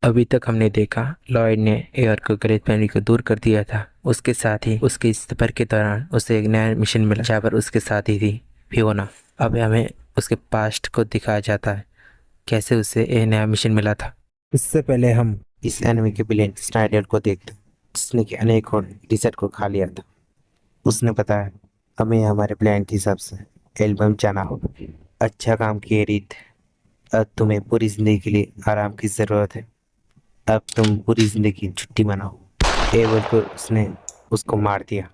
अभी तक हमने देखा लॉयड ने एयर को ग्रेट फैमिली को दूर कर दिया था। उसके साथ ही उसके इस सफर के दौरान उसे एक नया मिशन मिला जहाँ पर उसके साथ ही थी फियोना। अब हमें उसके पास्ट को दिखाया जाता है, कैसे उसे एक नया मिशन मिला था। इससे पहले हम इस एनिमे के विलेन स्नाइडर को देखते हैं, जिसने कि अनेकों डिसर्ट को खा लिया था। उसने बताया हमें हमारे प्लान के हिसाब से एल्बम जाना होगा। अच्छा काम किए रीत, अब तुम्हें पूरी जिंदगी के लिए आराम की जरूरत है। अब तुम पूरी जिंदगी छुट्टी मनाओ। एवल को उसने उसको मार दिया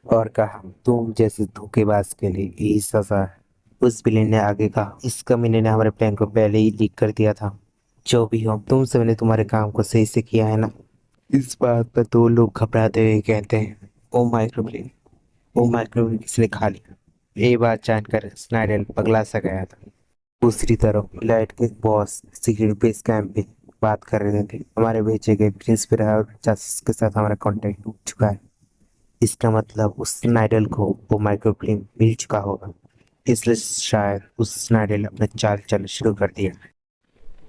और कहा तुम जैसे धोखेबाज के लिए यही सजा है। उस विलेन ने आगे कहा इस कमीने ने हमारे प्लान को पहले ही लीक कर दिया था। जो भी हो, तुम सबने तुम्हारे काम को सही से किया है ना। इस बात पर दो लोग घबराते हुए कहते हैं ओ माइक्रोवेव किसने खा लिया। ये बात जानकर स्नाइडर पगला सा गया था। दूसरी तरफ लाइट के बॉस सीक्रेट बेस कैंप पे बात कर रहे थे। हमारे भेजे गए प्रिंस और जासूस के साथ हमारा कांटेक्ट टूट चुका है। इसका मतलब उस स्नाइडर को वो माइक्रोफिल्म मिल चुका होगा, इसलिए शायद उस स्नाइडर ने अपना चाल चलन शुरू कर दिया।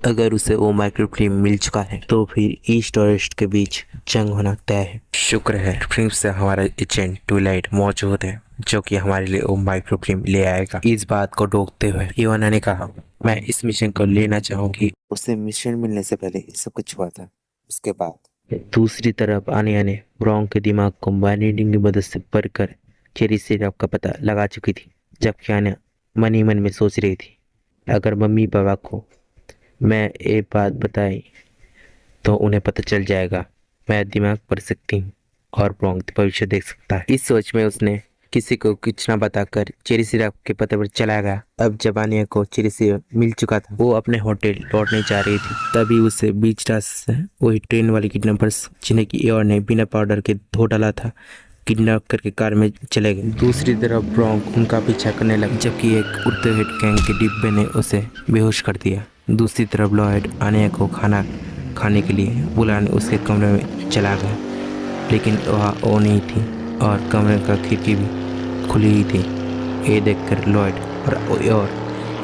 अगर उसे वो माइक्रोफिल्म मिल चुका है तो फिर ईस्ट और वेस्ट के बीच जंग होना तय है। शुक्र है फिल्म से हमारा एजेंट ट्विलाइट मौजूद है, जो कि हमारे लिए वो माइक्रोफिल्म ले आएगा। इस बात को रोकते हुए इवाना ने कहा मैं इस मिशन को लेना चाहूंगी। उसे मिशन मिलने से पहले सब कुछ हुआ था, उसके बाद। दूसरी तरफ आनिया ने ब्रॉन्क के दिमाग को बाइंडिंग की मदद से पढ़कर चेरी सिरप का पता लगा चुकी थी, जबकि आनिया मन ही मन में सोच रही थी अगर मम्मी पापा को मैं एक बात बताई तो उन्हें पता चल जाएगा। मैं दिमाग पढ़ सकती हूँ और ब्रॉन्क भविष्य देख सकता है। इस सोच में उसने किसी को कुछ न बताकर चेरी सिरप के पते पर चला गया। अब जब आनिया को चेरी सिरप मिल चुका था, वो अपने होटल लौटने जा रही थी। तभी उसे बीच रास्ते से वही ट्रेन वाले किडनैपर्स, जिन्हें की एयर ने बिना पाउडर के धो डाला था, किडनैप करके कार में चले गए। दूसरी तरफ ब्रॉन्क उनका पीछा करने लगा, जबकि एक उड़ते हुए गैंग के डिब्बे ने उसे बेहोश कर दिया। दूसरी तरफ लॉयड आनिया को खाना खाने के लिए बुलाने उसके कमरे में चला गया, लेकिन वहाँ वो नहीं थी और कमरे का खिड़की भी खुली ही थी। ये देखकर लॉयड और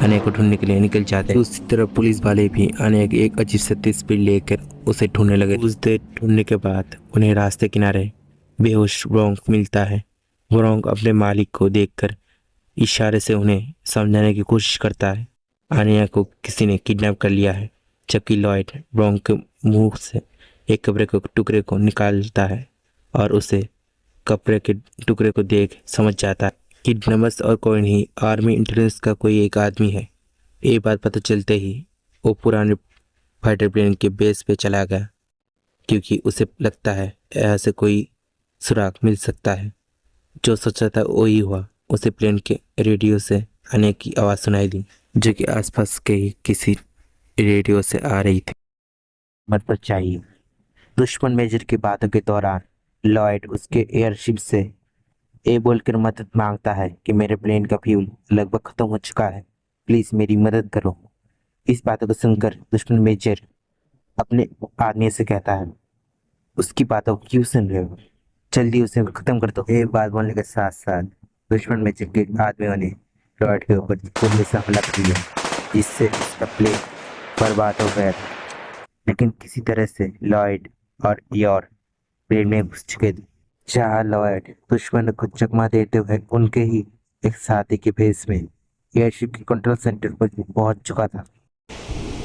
आनिया को ढूंढने के लिए निकल जाते। दूसरी तरफ पुलिस वाले भी आनिया की एक अजीब सी तस्वीर लेकर उसे ढूंढने लगे। कुछ देर ढूंढने के बाद उन्हें रास्ते किनारे बेहोश ब्रॉन्क मिलता है। ब्रॉन्क अपने मालिक को देखकर इशारे से उन्हें समझाने की कोशिश करता है आनिया को किसी ने किडनैप कर लिया है, जबकि लॉयड ब्रॉन्क के मुंह से एक कपड़े के टुकड़े को निकालता है और उसे कपड़े के टुकड़े को देख समझ जाता है कि नमस और कोई नहीं, आर्मी इंटेलिजेंस का कोई एक आदमी है। ये बात पता चलते ही वो पुराने फाइटर प्लेन के बेस पे चला गया, क्योंकि उसे लगता है ऐसे कोई सुराग मिल सकता है। जो सोचा था वही हुआ। उसे प्लेन के रेडियो से आने की आवाज़ सुनाई दी, जो कि आसपास के ही किसी रेडियो से आ रही थी। मत चाहिए। दुश्मन मेजर की बातों के दौरान लॉयड उसके एयरशिप से ये बोलकर मदद मांगता है कि मेरे प्लेन का फ्यूल लगभग खत्म हो चुका है, प्लीज मेरी मदद करो। इस बातों को सुनकर दुश्मन मेजर अपने आदमी से कहता है उसकी बातों को क्यों सुन रहे हो, जल्दी उसे खत्म कर दो। ये बात बोलने के साथ साथ दुश्मन मेजर के आदमियों ने लॉयड के ऊपर गोली से हमला कर दिया, जिससे उसका प्लेन बर्बाद हो गया था। लेकिन किसी तरह से लॉयड और योर प्लेन में घुस चुके थे, जहाँ लॉयड दुश्मन को चकमा देते हुए उनके ही एक साथी के भेस में एयरशिप के कंट्रोल सेंटर पर पहुंच चुका था।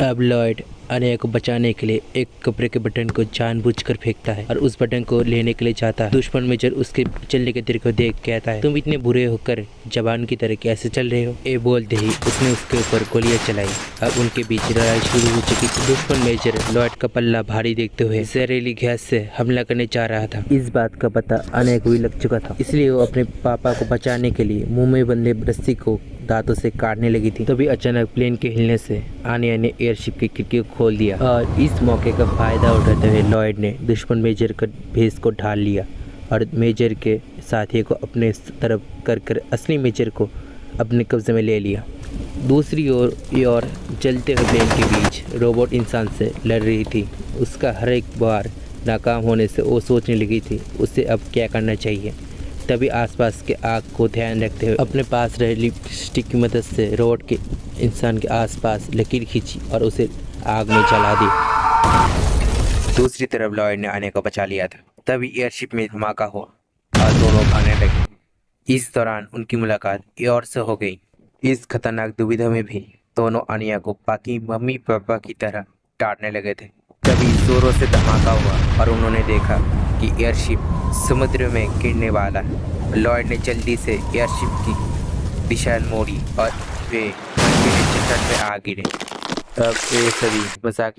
अब लॉयड आनिया को बचाने के लिए एक कपड़े के बटन को जानबूझकर फेंकता है और उस बटन को लेने के लिए जाता है। दुश्मन मेजर उसके चलने के तरीके को देख कहता है तुम इतने बुरे होकर जवान की तरह कैसे चल रहे हो। ये बोलते ही उसने उसके ऊपर गोलियां चलाई। अब उनके बीच लड़ाई शुरू हो चुकी थी। दुश्मन मेजर लॉयड का पल्ला भारी देखते हुए जहरीली गैस से हमला करने जा रहा था। इस बात का पता आनिया को भी लग चुका था, इसलिए वो अपने पापा को बचाने के लिए मुंह में बंधे रस्सी को दांतों से काटने लगी थी। तभी अचानक प्लेन के हिलने से आनिया ने एयरशिप की खिड़की को खोल दिया और इस मौके का फायदा उठाते हुए लॉयड ने दुश्मन मेजर का भेस को ढाल लिया और मेजर के साथी को अपने तरफ कर असली मेजर को अपने कब्जे में ले लिया। दूसरी ओर जलते हुए प्लेन के बीच रोबोट इंसान से लड़ रही थी। उसका हर एक बार नाकाम होने से वो सोचने लगी थी उसे अब क्या करना चाहिए। तभी आसपास के आग को ध्यान रखते हुए अपने पास रहे लिपस्टिक की मदद से रोबोट के इंसान के आसपास लकीर खींची और उसे आग में जला दी। दूसरी तरफ लॉयड ने आने को बचा लिया था। तभी एयरशिप में धमाका हुआ और दोनों भागने लगे। इस दौरान उनकी मुलाकात एयर से हो गई। इस खतरनाक दुविधा में भी दोनों आनिया को बाकी मम्मी पापा की तरह डांटने लगे थे। तभी जोरों से धमाका हुआ और उन्होंने देखा कि एयरशिप समुद्र में गिरने वाला है। लॉयड ने जल्दी से एयरशिप की दिशा मोड़ी और वे चट्टान पे आ गिरे। तब वे सभी मजाक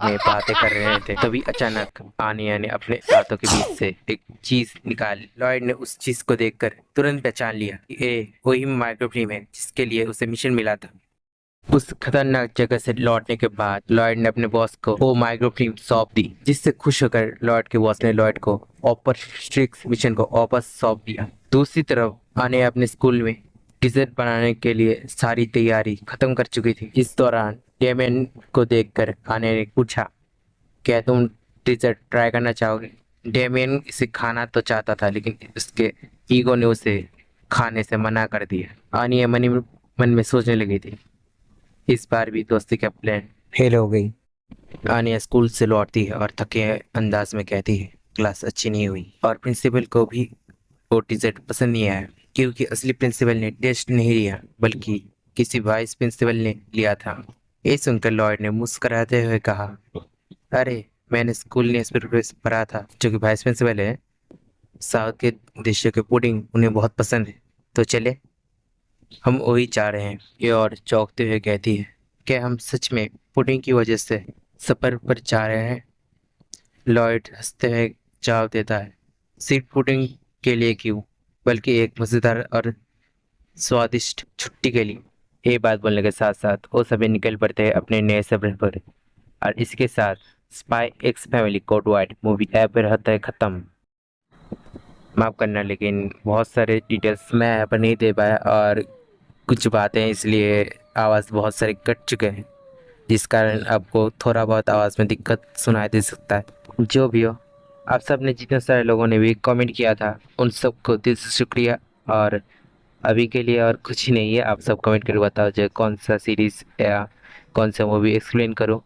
में बातें कर रहे थे। तभी अचानक आनिया ने अपने हाथों के बीच से एक चीज निकाली। लॉयड ने उस चीज को देखकर तुरंत पहचान लिया कि ये वही माइक्रोफिल्म है जिसके लिए उसे मिशन मिला था। उस खतरनाक जगह से लौटने के बाद लॉयड ने अपने बॉस को वो माइक्रोफिल्म सौंप दी, जिससे खुश होकर लॉयड के बॉस ने लॉयड को ऑपरेशन मिशन को वापस सौंप दिया। दूसरी तरफ आने अपने स्कूल में टीजर बनाने के लिए सारी तैयारी खत्म कर चुकी थी। इस दौरान डेमियन को देखकर आने ने पूछा, क्या तुम टीजर ट्राई करना चाहोगे? डेमियन इसे खाना तो चाहता था, लेकिन उसके ईगो ने उसे खाने से मना कर दिया। आनिया मन में सोचने लगी थी, इस बार भी दोस्ती का प्लान फेल हो गई। आनिया स्कूल से लौटती है और थके अंदाज में कहती है, क्लास अच्छी नहीं हुई और प्रिंसिपल को भी वो टीजर पसंद नहीं आया, क्योंकि असली प्रिंसिपल ने टेस्ट नहीं लिया बल्कि किसी वाइस प्रिंसिपल ने लिया था। ये सुनकर लॉयड ने मुस्कुराते हुए कहा, अरे मैंने स्कूल न्यूज़पेपर पढ़ा था, जो कि वाइस प्रिंसिपल है, साउथ के डिशों के पुडिंग उन्हें बहुत पसंद है, तो चले हम वही चाह रहे हैं। ये और चौंकते हुए कहती है, क्या हम सच में पुडिंग की वजह से सफर पर जा रहे हैं? लॉयड हंसते हुए जवाब देता है, सिर्फ पुडिंग के लिए क्यों, बल्कि एक मजेदार और स्वादिष्ट छुट्टी के लिए। ये बात बोलने के साथ साथ वो सभी निकल पड़ते हैं अपने नए सफर पर। और इसके साथ spy x family code wide movie app पर होता है खत्म। माफ़ करना, लेकिन बहुत सारे डिटेल्स मैं यहाँ पर नहीं दे पाया और कुछ बातें इसलिए आवाज़ बहुत सारे कट चुके हैं, जिस कारण आपको थोड़ा बहुत आवाज़ में दिक्कत सुनाई दे सकता है। जो भी हो, आप सब ने जितने सारे लोगों ने भी कमेंट किया था उन सबको दिल से शुक्रिया। और अभी के लिए और कुछ ही नहीं है, आप सब कमेंट करके बताओ जो कौन सा सीरीज़ या कौन सा मूवी एक्सप्लेन करो।